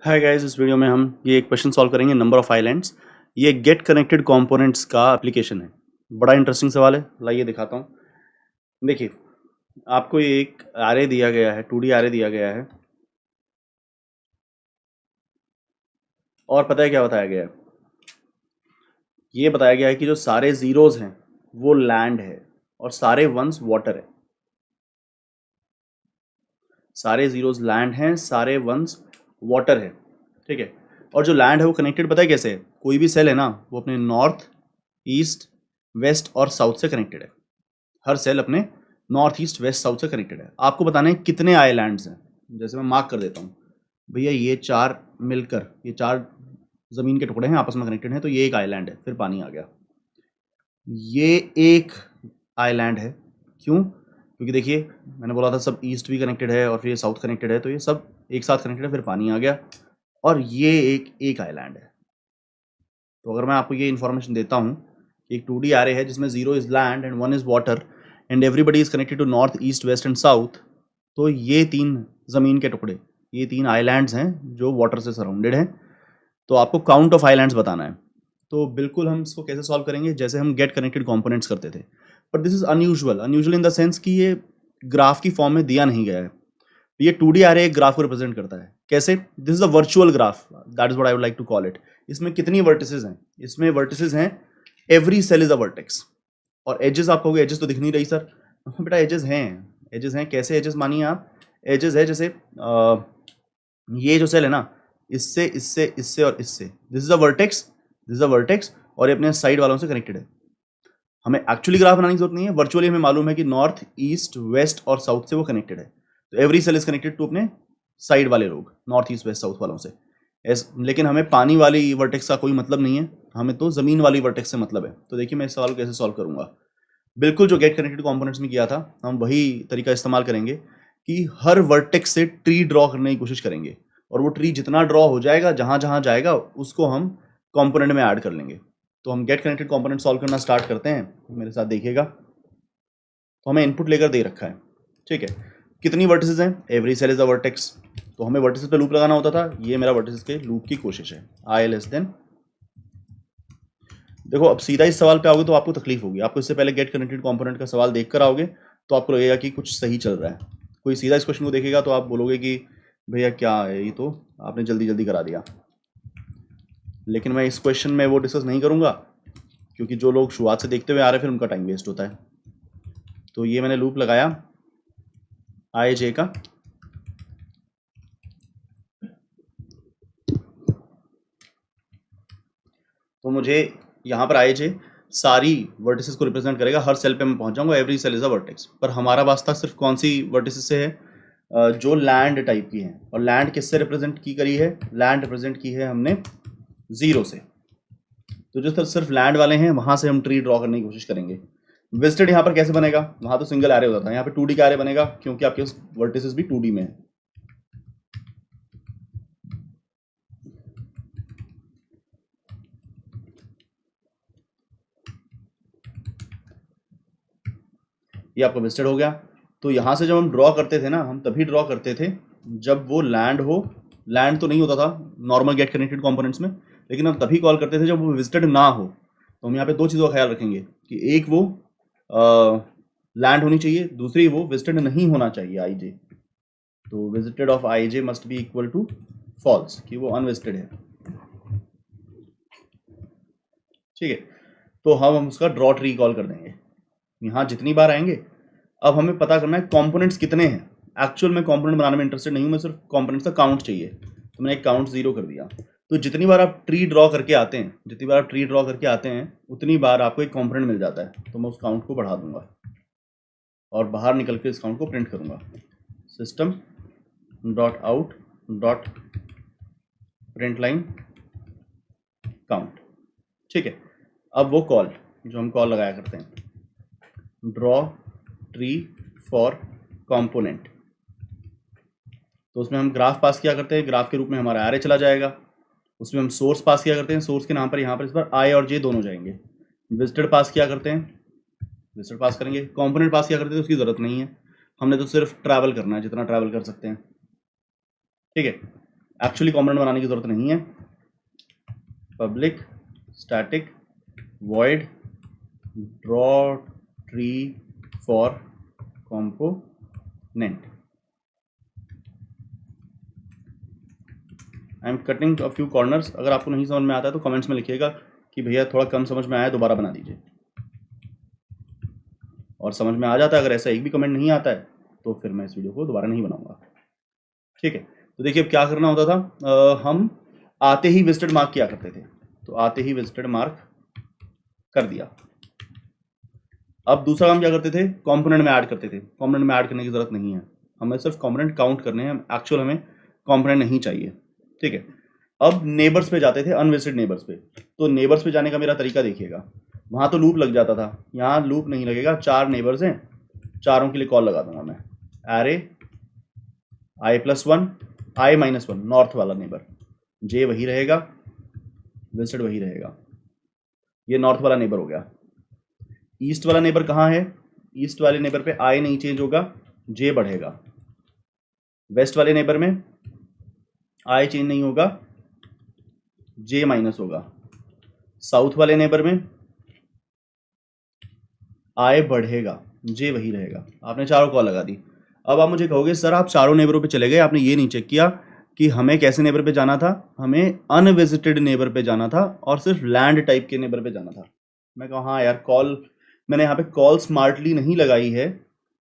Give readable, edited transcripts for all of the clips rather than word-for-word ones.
Hi guys, इस video में हम ये एक क्वेश्चन सॉल्व करेंगे नंबर ऑफ आइलैंड्स। ये गेट कनेक्टेड कंपोनेंट्स का एप्लीकेशन है। बड़ा इंटरेस्टिंग सवाल है, लाइए दिखाता हूँ। देखिए, आपको ये एक आरे दिया गया है, 2D आरे दिया गया है और पता है क्या बताया गया है? ये बताया गया है कि जो सारे जीरोज हैं वो लैंड है और सारे वंस वाटर है। सारे जीरोज लैंड हैं, सारे वंस वाटर है, ठीक है। और जो लैंड है वो कनेक्टेड पता है कैसे है? कोई भी सेल है ना, वो अपने नॉर्थ, ईस्ट, वेस्ट और साउथ से कनेक्टेड है। हर सेल अपने नॉर्थ, ईस्ट, वेस्ट, साउथ से कनेक्टेड है। आपको बताना है कितने आइलैंड्स हैं। जैसे मैं मार्क कर देता हूँ, भैया ये चार मिलकर, ये चार ज़मीन के टुकड़े हैं, आपस में कनेक्टेड हैं, तो ये एक आइलैंड है। फिर पानी आ गया। ये एक आइलैंड है। क्यों? क्योंकि देखिए, मैंने बोला था सब ईस्ट भी कनेक्टेड है और फिर ये साउथ कनेक्टेड है, तो ये सब एक साथ कनेक्टेड है, फिर पानी आ गया। और ये एक आइलैंड है। तो अगर मैं आपको ये इन्फॉर्मेशन देता हूँ कि एक 2D आरे है जिसमें 0 is land and 1 is water and everybody is connected to north, east, west and south, तो ये तीन ज़मीन के टुकड़े, ये तीन आइलैंड्स हैं जो वाटर से सराउंडेड हैं। तो आपको काउंट ऑफ आइलैंड्स बताना है। तो बिल्कुल हम इसको कैसे सॉल्व करेंगे, जैसे हम गेट कनेक्टेड कंपोनेंट्स करते थे। But this is unusual, unusual in the sense कि ये ग्राफ की फॉर्म में दिया नहीं गया है। ये 2D आरे एक ग्राफ को रिप्रेजेंट करता है। कैसे? This is a virtual graph, that is what I would like to call it. इसमें कितनी वर्टिसेस हैं? इसमें वर्टिसेस हैं, every cell is a vertex. और एजेस आप कहोगे एजेस तो दिख नहीं रही सर। बेटा एजेस हैं, एजेस हैं। कैसे एजेस मानिए आप? एजेस है जैसे ये जो सेल है ना, इससे इससे इससे और इससे, this is a vertex, this is a vertex, और ये अपने साइड वालों से कनेक्टेड है। हमें एक्चुअली ग्राफ बनाने की जरूरत नहीं है, वर्चुअली हमें मालूम है कि नॉर्थ, ईस्ट, वेस्ट और साउथ से वो कनेक्टेड है। तो every cell is connected to अपने साइड वाले लोग, नॉर्थ, ईस्ट, वेस्ट, साउथ वालों से। लेकिन हमें पानी वाली वर्टेक्स का कोई मतलब नहीं है, हमें तो जमीन वाली वर्टेक्स से मतलब है। तो देखिए मैं इस सवाल को कैसे सॉल्व करूंगा। बिल्कुल जो गेट कनेक्टेड कंपोनेंट्स में किया था, हम वही तरीका इस्तेमाल करेंगे कि हर वर्टेक्स से ट्री ड्रॉ करने की कोशिश करेंगे, और वो ट्री जितना ड्रॉ हो जाएगा, जहां जहां जाएगा उसको हम कंपोनेंट में ऐड कर लेंगे। तो हम गेट कनेक्टेड कंपोनेंट सॉल्व करना स्टार्ट करते हैं, मेरे साथ देखिएगा। तो हमें इनपुट लेकर दे रखा है, ठीक है। कितनी वर्टिसेस हैं? Every cell is a vertex. तो हमें वर्टिसेस पे लूप लगाना होता था, ये मेरा वर्टिसेस के लूप की कोशिश है। आई लेस देन, देखो अब सीधा इस सवाल पे आओगे तो आपको तकलीफ होगी। आपको इससे पहले गेट कनेक्टेड कंपोनेंट का सवाल देख कर आओगे तो आपको लगेगा कि कुछ सही चल रहा है। कोई सीधा इस क्वेश्चन को देखेगा तो आप बोलोगे कि भैया क्या है ये, तो आपने जल्दी जल्दी करा दिया। लेकिन मैं इस क्वेश्चन में वो डिस्कस नहीं करूंगा, क्योंकि जो लोग शुरुआत से देखते हुए आ रहे हैं फिर उनका टाइम वेस्ट होता है। तो ये मैंने लूप लगाया आई जे का, तो मुझे यहाँ पर आई जे सारी वर्टिसेस को रिप्रेजेंट करेगा। हर सेल पे मैं पहुंच जाऊंगा, every cell is a vertex. पर हमारा वास्ता सिर्फ कौन सी वर्टिसेस से है? जो लैंड टाइप की हैं। और लैंड किससे रिप्रेजेंट की करी है? लैंड रिप्रेजेंट की है हमने 0 से। तो जो सिर्फ लैंड वाले हैं वहां से हम ट्री ड्रॉ करने की कोशिश करेंगे। विजिटेड यहाँ पर कैसे बनेगा? वहां तो सिंगल एरे होता था, यहाँ पे 2D का एरे बनेगा, क्योंकि आपके वर्टिसेस भी 2D में है। ये आपका विजिटेड हो गया। तो यहाँ से जब हम ड्रॉ करते थे ना, हम तभी ड्रॉ करते थे जब वो लैंड हो। लैंड तो नहीं होता था नॉर्मल गेट कनेक्टेड कंपोनेंट्स में, लेकिन हम तभी कॉल करते थे जब वो विजिटेड ना हो। तो हम यहाँ पे दो चीज़ों का ख्याल रखेंगे कि एक वो लैंड होनी चाहिए, दूसरी वो विजिटेड नहीं होना चाहिए आई जे। तो visited of I J must be equal to false, कि वो अनविजिटेड है, ठीक है। तो हम उसका ड्रॉ ट्री कॉल कर देंगे। यहाँ जितनी बार आएंगे, अब हमें पता करना है कंपोनेंट्स कितने हैं। एक्चुअल में कंपोनेंट बनाने में इंटरेस्टेड नहीं हूँ मैं, सिर्फ कंपोनेंट्स का काउंट चाहिए। तो मैंने एक काउंट 0 कर दिया। तो जितनी बार आप ट्री ड्रॉ करके आते हैं, जितनी बार आप ट्री ड्रॉ करके आते हैं, उतनी बार आपको एक कंपोनेंट मिल जाता है। तो मैं उस काउंट को बढ़ा दूंगा और बाहर निकल के इस काउंट को प्रिंट करूंगा। System dot out dot print line count, ठीक है। अब वो कॉल जो हम कॉल लगाया करते हैं, ड्रॉ ट्री फॉर कंपोनेंट, तो उसमें हम ग्राफ पास किया करते हैं। ग्राफ के रूप में हमारा एरे चला जाएगा। उसमें हम सोर्स पास किया करते हैं, सोर्स के नाम पर यहाँ पर इस बार आई और जे दोनों जाएंगे। विजिटेड पास किया करते हैं, विजिटेड पास करेंगे। कंपोनेंट पास किया करते हैं तो उसकी ज़रूरत नहीं है, हमने तो सिर्फ ट्रैवल करना है जितना ट्रैवल कर सकते हैं, ठीक है। एक्चुअली कॉम्पोनेंट बनाने की जरूरत नहीं है। Public static void draw tree for component. I am cutting a few corners. अगर आपको नहीं समझ में आता है तो कमेंट्स में लिखिएगा कि भैया थोड़ा कम समझ में आया, दोबारा बना दीजिए। और समझ में आ जाता है, अगर ऐसा एक भी कमेंट नहीं आता है तो फिर मैं इस वीडियो को दोबारा नहीं बनाऊंगा। ठीक है, तो देखिए अब क्या करना होता था, हम आते ही विजिटेड मार्क किया करते थे। तो आते ही विजिटेड मार्क कर दिया। अब दूसरा काम क्या करते थे, कंपोनेंट में ऐड करते थे। कंपोनेंट में ऐड करने की जरूरत नहीं है, हमें सिर्फ कंपोनेंट काउंट करने हैं, एक्चुअल हमें कंपोनेंट नहीं चाहिए। ठीक है, अब नेबर्स पे जाते थे, अनविजिटेड नेबर्स पे। तो नेबर्स पे जाने का मेरा तरीका देखिएगा, वहां तो लूप लग जाता था, यहाँ लूप नहीं लगेगा। 4 नेबर्स हैं, चारों के लिए कॉल लगा दूंगा मैं। एरे i+1 i-1 नॉर्थ वाला नेबर, जे वही रहेगा, विजिटेड वही रहेगा। ये नॉर्थ वाला नेबर हो गया। ईस्ट वाला नेबर कहाँ है, ईस्ट वाले नेबर पे आई नहीं चेंज होगा, जे बढ़ेगा। वेस्ट वाले नेबर में आई चेंज नहीं होगा, जे माइनस होगा। साउथ वाले नेबर में आई बढ़ेगा, जे वही रहेगा। आपने चारों कॉल लगा दी। अब आप मुझे कहोगे सर आप चारों नेबरों पे चले गए, आपने ये नहीं चेक किया कि हमें कैसे नेबर पे जाना था, हमें अनविजिटेड नेबर पे जाना था और सिर्फ लैंड टाइप के नेबर पे जाना था। मैं कहूँ हाँ यार, कॉल मैंने यहाँ पे कॉल स्मार्टली नहीं लगाई है,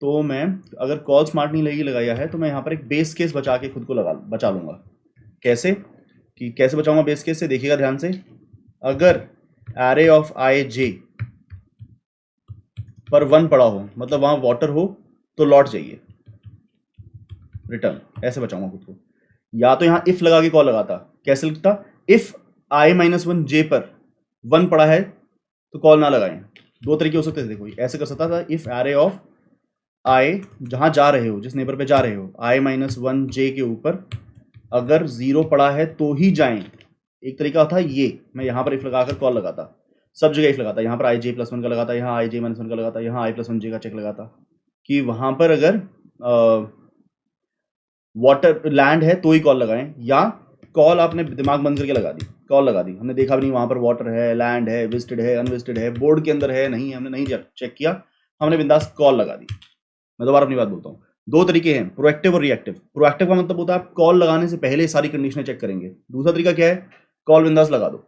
तो मैं अगर कॉल स्मार्ट नहीं लगाया है तो मैं यहाँ पर एक बेस केस बचा के खुद को बचा लूँगा। कैसे कि कैसे बचाऊंगा बेस केस से, देखिएगा ध्यान से। अगर एरे ऑफ आई जे पर 1 पड़ा हो, मतलब वहां वाटर हो, तो लौट जाइए, रिटर्न। ऐसे बचाऊंगा खुद को। या तो यहाँ इफ लगा के कॉल लगाता, कैसे लिखता, इफ i-1 जे पर 1 पड़ा है तो कॉल ना लगाएं। दो तरीके हो सकते थे, कोई ऐसे कर सकता था, इफ एरे ऑफ आई, जहां जा रहे हो, जिस नेबर पे जा रहे हो, i-1 जे के ऊपर अगर 0 पड़ा है तो ही जाएं। एक तरीका था ये, मैं यहाँ पर इफ लगाकर कॉल लगाता, सब जगह इफ लगाता, यहाँ पर i+1 का लगाता, यहाँ i-1 का लगाता, यहाँ i+1 जे का चेक लगाता कि वहां पर अगर वाटर लैंड है तो ही कॉल लगाएं। या कॉल आपने दिमाग बंद करके लगा दी, कॉल लगा दी, हमने देखा भी नहीं वहां पर वाटर है, लैंड है, विजिटेड है, अनविजिटेड है, बोर्ड के अंदर है नहीं है, हमने नहीं चेक किया, हमने बिंदास कॉल लगा दी। मैं दोबारा अपनी बात बोलता हूँ, दो तरीके हैं, प्रोएक्टिव और रिएक्टिव। प्रोएक्टिव का मतलब होता है आप कॉल लगाने से पहले सारी कंडीशनें चेक करेंगे। दूसरा तरीका क्या है, कॉल बिंदास लगा दो,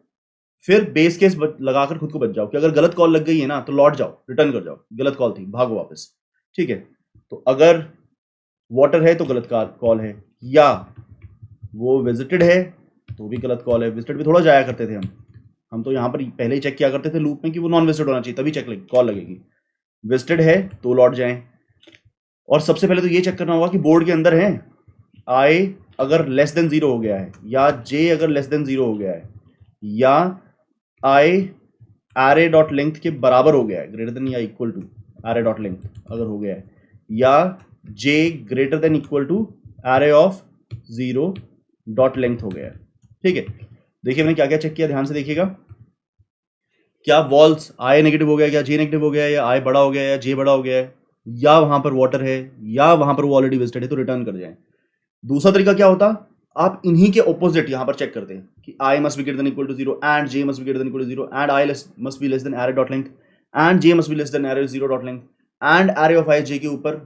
फिर बेस केस लगाकर खुद को बच जाओ कि अगर गलत कॉल लग गई है ना तो लौट जाओ, रिटर्न कर जाओ, गलत कॉल थी, भागो वापस। ठीक है, तो अगर वाटर है तो गलत कॉल है, या वो विजिटेड है तो भी गलत कॉल है। विजिटेड भी थोड़ा जाया करते थे हम तो यहाँ पर पहले ही चेक किया करते थे लूप में कि वो नॉन विजिटेड होना चाहिए, तभी चेक कॉल लगेगी। विजिटेड है तो लौट जाएं। और सबसे पहले तो ये चेक करना होगा कि बोर्ड के अंदर है, आई अगर लेस देन 0 हो गया है, या जे अगर लेस देन 0 हो गया है, या आई एरे डॉट लेंथ के बराबर हो गया है, ग्रेटर देन या equal to array dot length अगर हो गया है, या j greater than equal to array of 0 dot length हो गया है। ठीक है, देखिए मैंने क्या क्या चेक किया, ध्यान से देखिएगा। क्या वॉल्स आई नेगेटिव हो गया, क्या जे नेगेटिव हो गया, या आई बड़ा हो गया, या जे बड़ा हो गया है, या वहां पर वाटर है, या वहां पर वो ऑलरेडी विजिटेड है, तो रिटर्न कर जाए। दूसरा तरीका क्या होता, आप इन्हीं के ऑपोजिट यहां पर चेक करते हैं कि i must be greater than equal to 0 and j must be greater than equal to 0 and i must be less than array dot length and j must be less than array 0 dot length and array of I j के ऊपर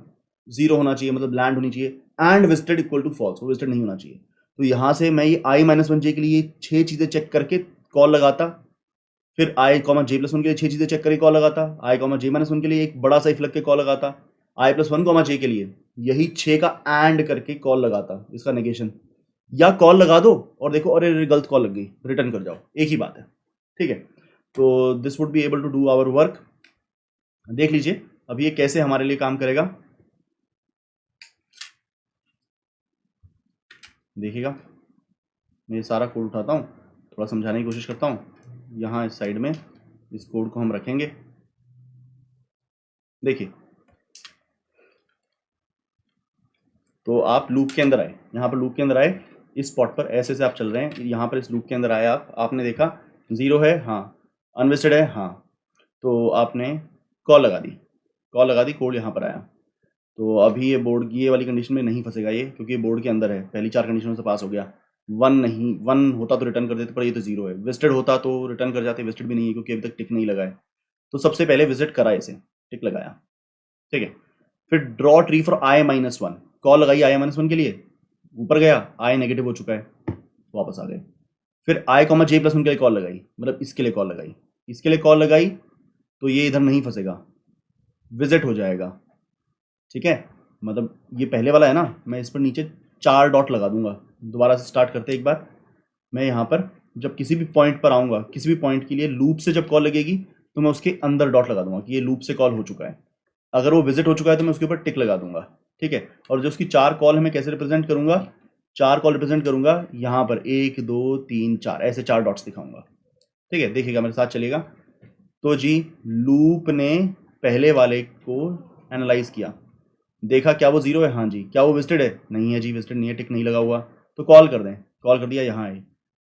0 होना चाहिए, मतलब land होनी चाहिए, and visited equal to false, वो visited नहीं होना चाहिए। तो यहां से मैं ये i-1 जे के लिए 6 चीजें चेक करके कॉल लगाता, फिर i,j+1 के लिए 6 चीजें चेक करके कॉल लगाता, i,j-1 के लिए एक बड़ा सा इफ लग के कॉल लगाता, i+1, j के लिए यही 6 का एंड करके कॉल लगाता, इसका नेगेशन। या कॉल लगा दो और देखो अरे गलत कॉल लग गई, रिटर्न कर जाओ, एक ही बात है। ठीक है, तो this would be able to do our work. देख लीजिए अब ये कैसे हमारे लिए काम करेगा, देखिएगा। मैं ये सारा कोड उठाता हूँ, थोड़ा समझाने की कोशिश करता हूँ। यहाँ इस साइड में इस कोड को हम रखेंगे। देखिए, तो आप लूप के अंदर आए, यहाँ पर लूप के अंदर आए, इस स्पॉट पर ऐसे से आप चल रहे हैं, यहाँ पर इस लूप के अंदर आए आपने देखा 0 है, हाँ, अनविजिटेड है, हाँ, तो आपने कॉल लगा दी, कोड यहाँ पर आया। तो अभी ये बोर्ड की ये वाली कंडीशन में नहीं फंसेगा ये, क्योंकि ये बोर्ड के अंदर है, पहली 4 कंडीशनों से पास हो गया। वन नहीं, वन होता तो रिटर्न कर देते, पर ये तो जीरो है। विजिटेड होता तो रिटर्न कर जाते, विजिटेड भी नहीं है क्योंकि अभी तक टिक नहीं लगा है। तो सबसे पहले विजिट करा इसे, टिक लगाया, ठीक है। फिर draw tree for i-1, call लगाई i-1 के लिए, ऊपर गया, i नेगेटिव हो चुका है, वापस आ गए। फिर i, j+1 के लिए कॉल लगाई, मतलब इसके लिए कॉल लगाई, इसके लिए कॉल लगाई, तो ये इधर नहीं फंसेगा, विजिट हो जाएगा, ठीक है। मतलब ये पहले वाला है ना, मैं इस पर नीचे 4 डॉट लगा दूंगा। दोबारा से स्टार्ट करते एक बार। मैं यहाँ पर जब किसी भी पॉइंट पर आऊँगा, किसी भी पॉइंट के लिए लूप से जब कॉल लगेगी तो मैं उसके अंदर डॉट लगा दूंगा कि ये लूप से कॉल हो चुका है। अगर वो विजिट हो चुका है तो मैं उसके ऊपर टिक लगा दूंगा, ठीक है। और जो उसकी 4 कॉल है मैं कैसे रिप्रेजेंट करूंगा, 4 कॉल रिप्रेजेंट करूंगा यहाँ पर 1 2 3 4, ऐसे 4 डॉट्स दिखाऊंगा, ठीक है। देखिएगा मेरे साथ चलेगा। तो जी लूप ने पहले वाले को एनालाइज किया, देखा क्या वो जीरो है, हाँ जी। क्या वो विजिटेड है, नहीं है जी, विजिटेड नहीं है, टिक नहीं लगा हुआ। तो कॉल कर दें, कॉल कर दिया, यहाँ है।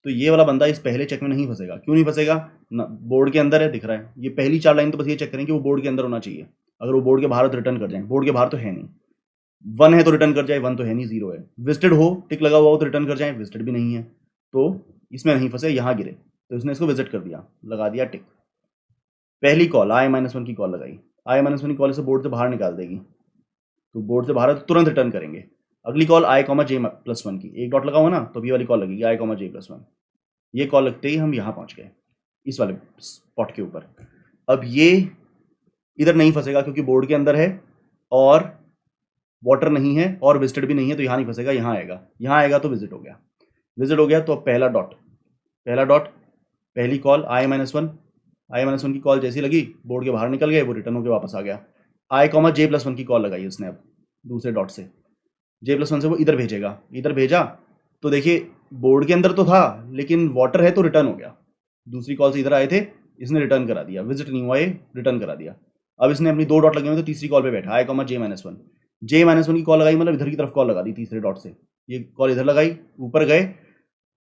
तो ये वाला बंदा इस पहले चेक में नहीं फंसेगा। क्यों नहीं फंसेगा, बोर्ड के अंदर है, दिख रहा है। ये पहली 4 लाइन तो बस ये चेक करें कि वो बोर्ड के अंदर होना चाहिए। अगर वो बोर्ड के बाहर हो तो रिटर्न कर जाए, बोर्ड के बाहर तो है नहीं। 1 है तो रिटर्न कर जाए, 1 तो है नहीं, 0 है। विजिटेड हो, टिक लगा हुआ हो तो रिटर्न कर जाए, विजिटेड भी नहीं है तो इसमें नहीं फंसे, यहाँ गिरे। तो इसने इसको विजिट कर दिया, लगा दिया टिक। पहली कॉल i-1 की कॉल लगाई, i-1 की कॉल इसे बोर्ड से बाहर निकाल देगी, तो बोर्ड से बाहर है तो तुरंत रिटर्न करेंगे। अगली कॉल i, j+1 की, एक डॉट लगा हुआ ना, तो ये वाली कॉल लगेगी i, j+1। ये कॉल लगते ही हम यहाँ पहुँच गए, इस वाले स्पॉट के ऊपर। अब ये इधर नहीं फंसेगा क्योंकि बोर्ड के अंदर है और वाटर नहीं है और विजिटेड भी नहीं है, तो यहाँ नहीं फंसेगा, यहाँ आएगा। यहाँ आएगा तो विजिट हो गया, विजिट हो गया। तो अब पहला डॉट, पहली कॉल i-1 की कॉल जैसी लगी, बोर्ड के बाहर निकल गए, वो रिटर्न होकर वापस आ गया। i, j+1 की कॉल लगाई उसने, अब दूसरे डॉट से j+1 से वो इधर भेजेगा, इधर भेजा तो देखिए बोर्ड के अंदर तो था लेकिन वाटर है तो रिटर्न हो गया। दूसरी कॉल से इधर आए थे, इसने रिटर्न करा दिया, विजिट नहीं हुआ, ये रिटर्न करा दिया। अब इसने अपनी 2 डॉट लगे हुए तो तीसरी कॉल पे बैठा, i, j-1 की कॉल लगाई, मतलब इधर की तरफ कॉल लगा दी तीसरे डॉट से। ये कॉल इधर लगाई, ऊपर गए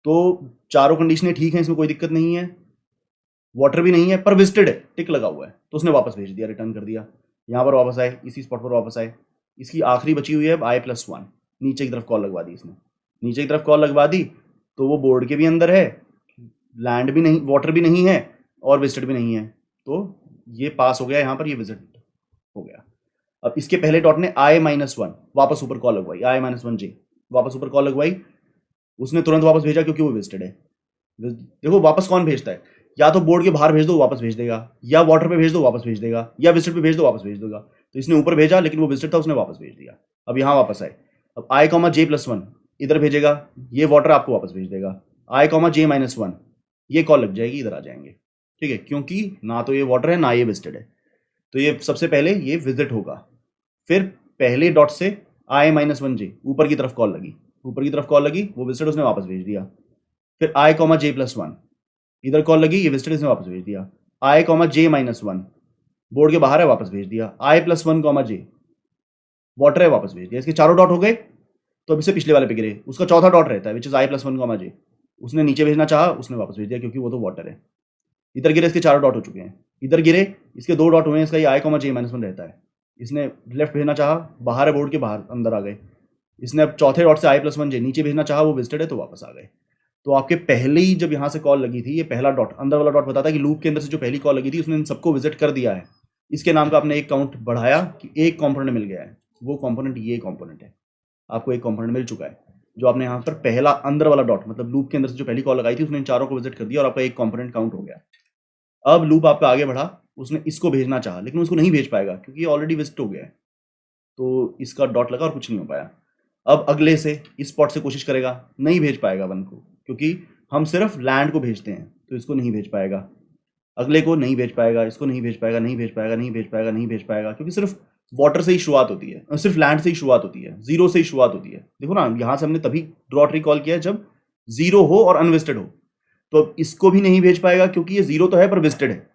तो चारों कंडीशनें ठीक हैं, इसमें कोई दिक्कत नहीं है, वाटर भी नहीं है पर विजिटेड है, टिक लगा हुआ है, तो उसने वापस भेज दिया, रिटर्न कर दिया। यहाँ पर वापस आए, इसी स्पॉट पर वापस आए। इसकी आखिरी बची हुई है अब i+1, नीचे की तरफ कॉल लगवा दी इसने, नीचे की तरफ कॉल लगवा दी तो वो बोर्ड के भी अंदर है, लैंड भी नहीं, वाटर भी नहीं है और विजिटेड भी नहीं है, तो ये पास हो गया, यहाँ पर ये विजिट हो गया। अब इसके पहले डॉट ने i-1 वापस ऊपर कॉल लगवाई, i-1j वापस ऊपर कॉल लगवाई, उसने तुरंत वापस भेजा क्योंकि वो विजिटेड है। देखो वापस कौन भेजता है, या तो बोर्ड के बाहर भेज दो वापस भेज देगा, या वाटर पे भेज दो वापस भेज देगा, या विजिटेड पे भेज दो वापस भेज देगा। तो इसने ऊपर भेजा लेकिन वो विजिटेड था, उसने वापस भेज दिया। अब यहाँ वापस आए, अब i, j+1 इधर भेजेगा, ये वाटर आपको वापस भेज देगा, i, j-1 ये कॉल लग जाएगी, इधर आ जाएंगे, ठीक है। क्योंकि ना तो ये वाटर है ना ये विजिटेड है, तो ये सबसे पहले ये विजिट होगा। फिर पहले डॉट से i-1j ऊपर की तरफ कॉल लगी, ऊपर की तरफ कॉल लगी, वो विजिटेड उसने वापस भेज दिया। फिर i, j+1 इधर कॉल लगी, ये विजिटेड इसने वापस भेज दिया। i, j-1 बोर्ड के बाहर है, वापस भेज दिया। i+1, j वाटर है, वापस भेज दिया। इसके चारों डॉट हो गए, तो अब इससे पिछले वाले पे गिरे, उसका चौथा डॉट रहता है विच इज i+1, j उसने नीचे भेजना चाहा, उसने वापस भेज दिया क्योंकि वो तो वाटर है। इधर गिरे, इसके 4 डॉट हो चुके हैं, इधर गिरे, इसके 2 डॉट हुए हैं, इसका ये i, j-1 रहता है। इसने लेफ्ट भेजना चाहा, बाहर है बोर्ड के बाहर, अंदर आ गए। इसने अब चौथे डॉट से i+1, j नीचे भेजना चाहा, वो विजिटेड है तो वापस आ गए। तो आपके पहले ही जब यहाँ से कॉल लगी थी, ये पहला डॉट, अंदर वाला डॉट बताता है कि लूप के अंदर से जो पहली कॉल लगी थी उसने इन सबको विजिट कर दिया है। इसके नाम का आपने एक काउंट बढ़ाया कि एक कंपोनेंट मिल गया है, वो कंपोनेंट ये कंपोनेंट है, आपको एक कंपोनेंट मिल चुका है। जो आपने यहाँ पर पहला अंदर वाला डॉट, मतलब लूप के अंदर से जो पहली कॉल लगाई थी, उसने इन चारों को विजिट कर दिया और आपका एक कंपोनेंट काउंट हो गया। अब लूप आपका आगे बढ़ा, उसने इसको भेजना चाहा लेकिन उसको नहीं भेज पाएगा क्योंकि ये ऑलरेडी विजिट हो गया है, तो इसका डॉट लगा और कुछ नहीं हो पाया। अब अगले से इस स्पॉट से कोशिश करेगा, नहीं भेज पाएगा 1 को, क्योंकि हम सिर्फ लैंड को भेजते हैं, तो इसको नहीं भेज पाएगा। अगले को नहीं भेज पाएगा, इसको नहीं भेज पाएगा, नहीं भेज पाएगा, नहीं भेज पाएगा, नहीं भेज पाएगा, क्योंकि सिर्फ वाटर से ही शुरुआत होती है, सिर्फ लैंड से ही शुरुआत होती है, जीरो से ही शुरुआत होती है। देखो ना, यहाँ से हमने तभी ड्रॉ ट्री कॉल किया है जब जीरो हो और अनविजिटेड हो। तो अब इसको भी नहीं भेज पाएगा क्योंकि ये जीरो तो है पर विजिटेड है।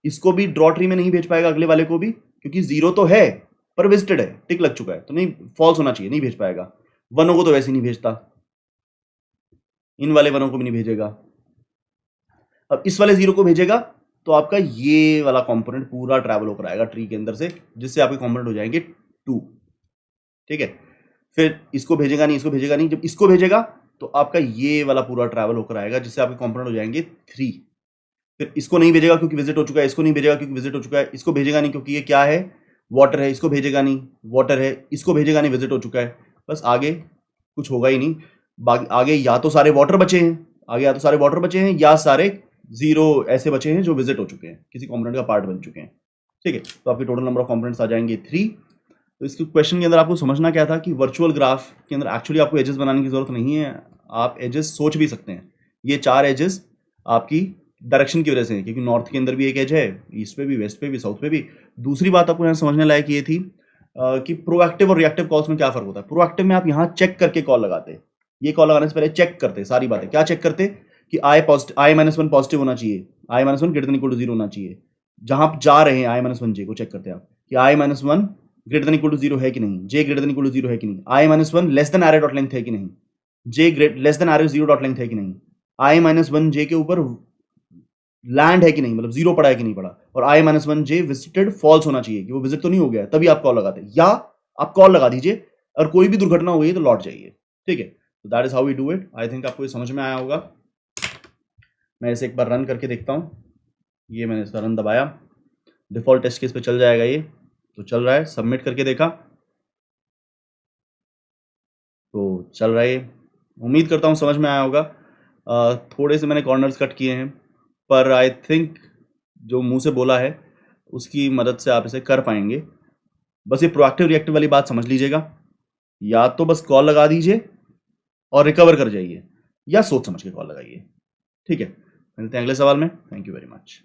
इसको भी ड्रॉ ट्री में नहीं भेज पाएगा, अगले वाले को भी, क्योंकि जीरो तो है पर विजिटेड है, टिक लग चुका है, तो नहीं, फॉल्स होना चाहिए, नहीं भेज पाएगा। 1 को तो वैसे नहीं भेजता, इन वाले 1 को भी नहीं भेजेगा। अब इस वाले 0 को भेजेगा तो आपका ये वाला कंपोनेंट पूरा ट्रैवल होकर आएगा ट्री के अंदर से, जिससे आपके कंपोनेंट हो जाएंगे 2, ठीक है। फिर इसको भेजेगा नहीं, इसको भेजेगा नहीं, जब इसको भेजेगा तो आपका ये वाला पूरा ट्रैवल होकर आएगा, जिससे आपके कंपोनेंट हो जाएंगे 3। फिर इसको नहीं भेजेगा क्योंकि विजिट हो चुका है, इसको नहीं भेजेगा क्योंकि विजिट हो चुका है, इसको भेजेगा नहीं क्योंकि ये क्या है, वाटर है, इसको भेजेगा नहीं, वाटर है, इसको भेजेगा नहीं, विजिट हो चुका है। बस आगे कुछ होगा ही नहीं। आगे या तो सारे वाटर बचे हैं, आगे या तो सारे वाटर बचे हैं, या सारे 0 ऐसे बचे हैं जो विजिट हो चुके हैं, किसी कंपोनेंट का पार्ट बन चुके हैं। ठीक है, तो आपके टोटल नंबर ऑफ कंपोनेंट्स आ जाएंगे 3। तो इस क्वेश्चन के अंदर आपको समझना क्या था कि वर्चुअल ग्राफ के अंदर एक्चुअली आपको एजेस बनाने की जरूरत नहीं है, आप एजेस सोच भी सकते हैं। ये 4 एजेस आपकी डायरेक्शन की वजह से है, क्योंकि नॉर्थ के अंदर भी एक एज है, ईस्ट पे भी, वेस्ट पे भी, साउथ पे भी। दूसरी बात आपको यहाँ समझने लायक ये थी कि प्रोएक्टिव और रिएक्टिव कॉल्स में क्या फर्क होता है। प्रोएक्टिव में आप यहाँ चेक करके कॉल लगाते, ये कॉल लगाने से पहले चेक करते सारी बातें। क्या चेक करते कि i-1 पॉजिटिव होना चाहिए, i-1 greater than equal to 0 होना चाहिए। जहां आप जा रहे हैं i-1 j को चेक करते हैं आप कि i-1 greater than equal to 0 है कि नहीं, j greater than equal to 0 है कि नहीं, i-1 less than arrow dot length है कि नहीं, j less than arrow 0 dot length है कि नहीं, i-1 j के ऊपर लैंड है कि नहीं, मतलब 0 पड़ा है कि नहीं पड़ा, और i-1 j विजिटेड फॉल्स होना चाहिए कि वो विजिट तो नहीं हो गया, तभी आप कॉल लगाते हैं। या आप कॉल लगा दीजिए और कोई भी दुर्घटना हुई तो लौट जाइए। ठीक है, तो that is how we do it. I think आपको ये समझ में आया होगा। मैं इसे एक बार रन करके देखता हूँ। ये मैंने इसका रन दबाया, डिफॉल्ट टेस्ट केस पे चल जाएगा, ये तो चल रहा है। सबमिट करके देखा तो चल रहा है। उम्मीद करता हूँ समझ में आया होगा। थोड़े से मैंने कॉर्नर्स कट किए हैं, पर आई थिंक जो मुंह से बोला है उसकी मदद से आप इसे कर पाएंगे। बस ये प्रोएक्टिव रिएक्टिव वाली बात समझ लीजिएगा, या तो बस कॉल लगा दीजिए और रिकवर कर जाइए, या सोच समझ के कॉल लगाइए। ठीक है, मिलते हैं अगले सवाल में। Thank you very much.